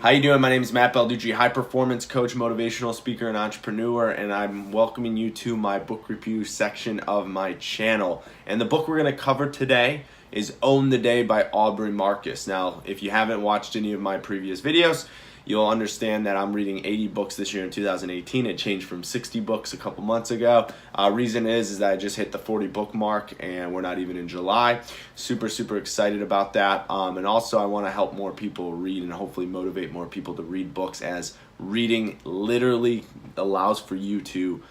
How you doing? My name is Matt Balducci, high performance coach, motivational speaker, and entrepreneur, and I'm welcoming you to my book review section of my channel. And the book we're going to cover today is Own the Day by Aubrey Marcus. Now, if you haven't watched any of my previous videos, you'll understand that I'm reading 80 books this year in 2018. It changed from 60 books a couple months ago. Reason is that I just hit the 40 book mark and we're not even in July. Super excited about that. And also I want to help more people read and hopefully motivate more people to read books, as reading literally allows for you to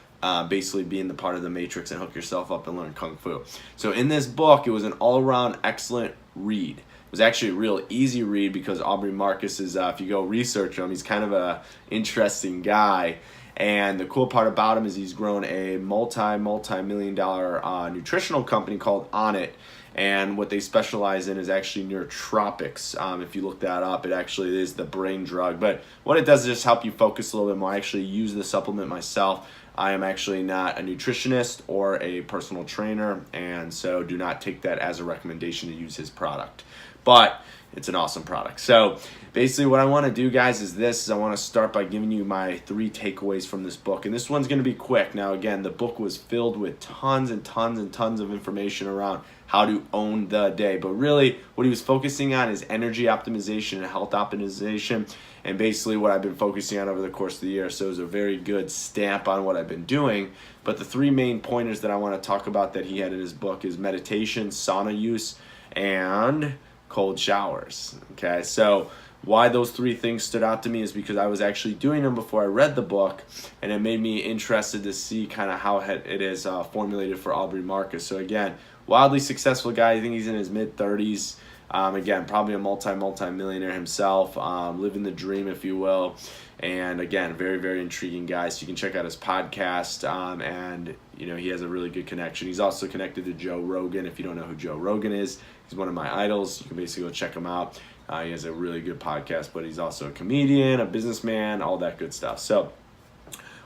basically be in the part of the matrix and hook yourself up and learn Kung Fu. So in this book, it was an all-around excellent read. It was actually a real easy read because Aubrey Marcus is, if you go research him, he's kind of a interesting guy. And the cool part about him is he's grown a multi-million dollar nutritional company called On It. And what they specialize in is actually neurotropics. If you look that up, it actually is the brain drug. But what it does is just help you focus a little bit more. I actually use the supplement myself. I am actually not a nutritionist or a personal trainer, and so do not take that as a recommendation to use his product. But it's an awesome product. So basically what I want to do, guys, is I want to start by giving you my 3 takeaways from this book. And this one's going to be quick. Now, again, the book was filled with tons of information around how to own the day. But really what he was focusing on is energy optimization and health optimization, and basically what I've been focusing on over the course of the year. So it was a very good stamp on what I've been doing. But the 3 main pointers that I want to talk about that he had in his book is meditation, sauna use, and cold showers. Okay, so why those 3 things stood out to me is because I was actually doing them before I read the book, and it made me interested to see kind of how it is formulated for Aubrey Marcus. So again, wildly successful guy. I think he's in his mid-30s. Again, probably a multi-millionaire himself, living the dream, if you will. And again, very intriguing guy. So you can check out his podcast, and you know, he has a really good connection. He's also connected to Joe Rogan. If you don't know who Joe Rogan is, he's one of my idols. You can basically go check him out. He has a really good podcast, but he's also a comedian, a businessman, all that good stuff. So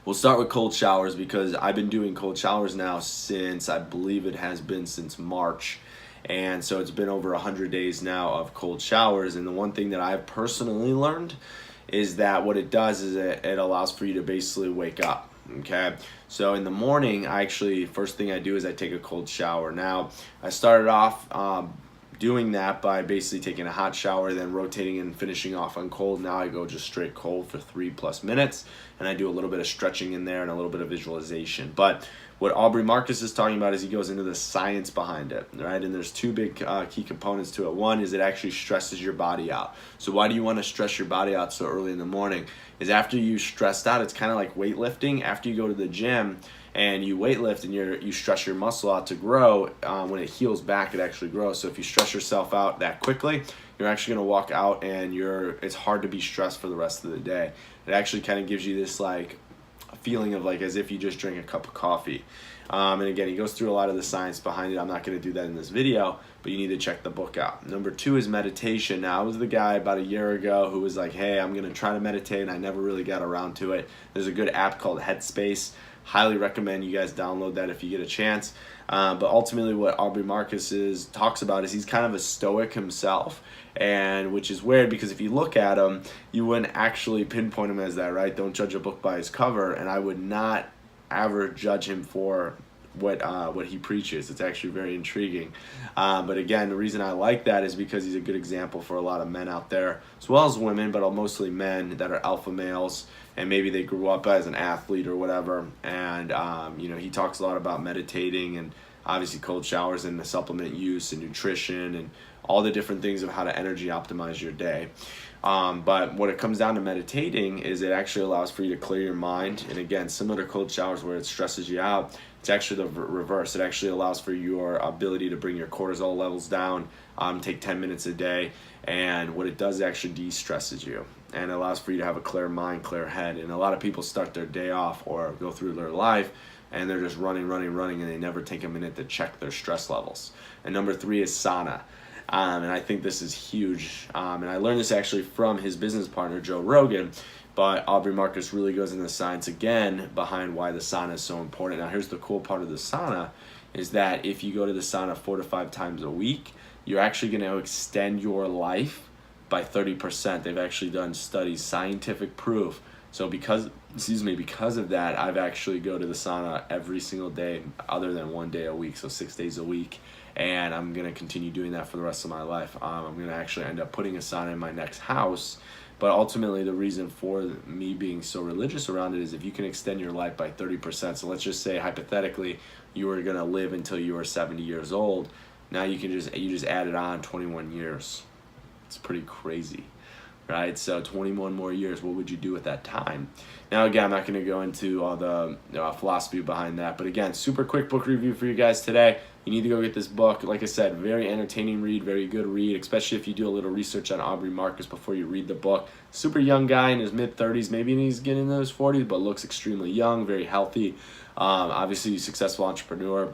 we'll start with cold showers, because I've been doing cold showers now since, I believe it has been since March. And so it's been over 100 days now of cold showers. And the one thing that I've personally learned is that what it does is it allows for you to basically wake up. Okay, so in the morning, first thing I do is I take a cold shower. Now, I started off doing that by basically taking a hot shower, then rotating and finishing off on cold. Now I go just straight cold for 3+ minutes, and I do a little bit of stretching in there and a little bit of visualization. But what Aubrey Marcus is talking about is he goes into the science behind it, right? And there's 2 big key components to it. One is it actually stresses your body out. So why do you want to stress your body out so early in the morning? Is after you stressed out, it's kind of like weightlifting. After you go to the gym and you weightlift and you stress your muscle out to grow, when it heals back, it actually grows. So if you stress yourself out that quickly, you're actually going to walk out and it's hard to be stressed for the rest of the day. It actually kind of gives you this like a feeling of like as if you just drank a cup of coffee. And again, he goes through a lot of the science behind it. I'm not going to do that in this video, but you need to check the book out. Number 2 is meditation. Now, I was the guy about a year ago who was like, hey, I'm going to try to meditate, and I never really got around to it. There's a good app called Headspace. Highly recommend you guys download that if you get a chance. But ultimately what Aubrey Marcus talks about is he's kind of a stoic himself, and which is weird because if you look at him, you wouldn't actually pinpoint him as that, right? Don't judge a book by his cover, and I would not ever judge him for what he preaches. It's actually very intriguing. But again, the reason I like that is because he's a good example for a lot of men out there, as well as women, but mostly men that are alpha males, and maybe they grew up as an athlete or whatever. And you know, he talks a lot about meditating and obviously cold showers and the supplement use and nutrition and all the different things of how to energy optimize your day. But what it comes down to meditating is it actually allows for you to clear your mind. And again, similar to cold showers where it stresses you out, it's actually the reverse. It actually allows for your ability to bring your cortisol levels down, take 10 minutes a day. And what it does, it actually de-stresses you and allows for you to have a clear mind, clear head. And a lot of people start their day off or go through their life and they're just running, and they never take a minute to check their stress levels. And number 3 is sauna. And I think this is huge. And I learned this actually from his business partner, Joe Rogan. But Aubrey Marcus really goes into the science again behind why the sauna is so important. Now, here's the cool part of the sauna is that if you go to the sauna 4 to 5 times a week, you're actually going to extend your life by 30%. They've actually done studies, scientific proof. So because of that, I've actually go to the sauna every single day other than 1 day a week, so 6 days a week. And I'm going to continue doing that for the rest of my life. I'm going to actually end up putting a sauna in my next house. But ultimately, the reason for me being so religious around it is if you can extend your life by 30%. So let's just say, hypothetically, you were going to live until you were 70 years old. Now you just add it on 21 years. It's pretty crazy, right? So 21 more years, what would you do at that time? Now, again, I'm not going to go into all the philosophy behind that. But again, super quick book review for you guys today. You need to go get this book. Like I said, very entertaining read, very good read, especially if you do a little research on Aubrey Marcus before you read the book. Super young guy in his mid-30s, maybe he's getting into his 40s, but looks extremely young, very healthy. Obviously, a successful entrepreneur,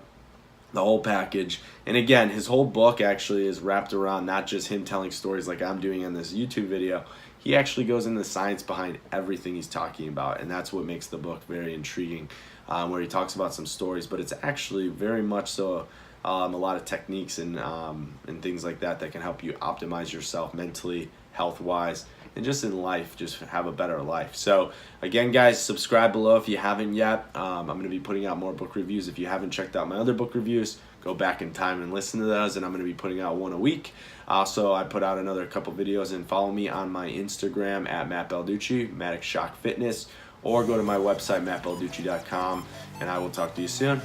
the whole package. And again, his whole book actually is wrapped around not just him telling stories like I'm doing in this YouTube video. He actually goes into the science behind everything he's talking about, and that's what makes the book very intriguing, where he talks about some stories, but it's actually very much so a lot of techniques and things like that can help you optimize yourself mentally, health-wise, and just in life, just have a better life. So again, guys, subscribe below if you haven't yet. I'm going to be putting out more book reviews. If you haven't checked out my other book reviews, go back in time and listen to those, and I'm going to be putting out one a week. Also, I put out another couple videos, and follow me on my Instagram at Matt Balducci, Matic Shock Fitness, or go to my website, mattbalducci.com, and I will talk to you soon.